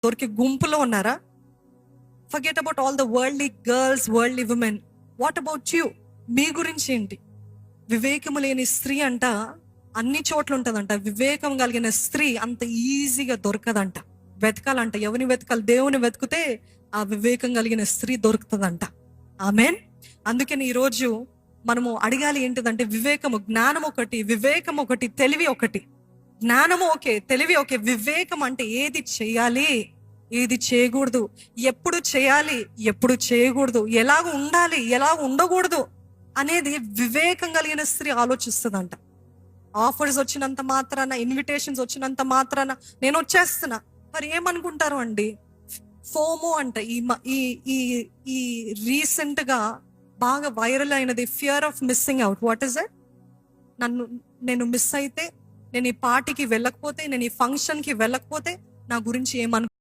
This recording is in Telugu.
దొరికి గుంపులో ఉన్నారా? Forget about all the worldly girls, worldly women. What about you? మీ గురించి ఏంటి? వివేకము లేని స్త్రీ అంట అన్ని చోట్ల ఉంటుందంట. వివేకం కలిగిన స్త్రీ అంత ఈజీగా దొరకదంట. వెతకాలంట. ఎవరిని వెతకాలి? దేవుని వెతికితే ఆ వివేకం కలిగిన స్త్రీ దొరుకుతుందంట. ఆమేన్. అందుకని ఈరోజు మనము అడగాలి ఏంటిదంటే, వివేకము, జ్ఞానం ఒకటి, వివేకం ఒకటి, తెలివి ఒకటి. జ్ఞానము ఓకే, తెలివి ఓకే. వివేకం అంటే ఏది చేయాలి, ఏది చేయకూడదు, ఎప్పుడు చేయాలి, ఎప్పుడు చేయకూడదు, ఎలాగ ఉండాలి, ఎలా ఉండకూడదు అనేది వివేకం కలిగిన స్త్రీ ఆలోచిస్తుందంట. ఆఫర్స్ వచ్చినంత మాత్రాన, ఇన్విటేషన్స్ వచ్చినంత మాత్రాన నేను వచ్చేస్తున్నా. మరి ఏమనుకుంటారు అండి? ఫోమో అంట. ఈ రీసెంట్ గా బాగా వైరల్ అయినది fear of missing out. What is it? నేను మిస్ అయితే, నేను ఈ పార్టీకి వెళ్ళకపోతే, నేను ఈ ఫంక్షన్కి వెళ్ళకపోతే నా గురించి ఏమను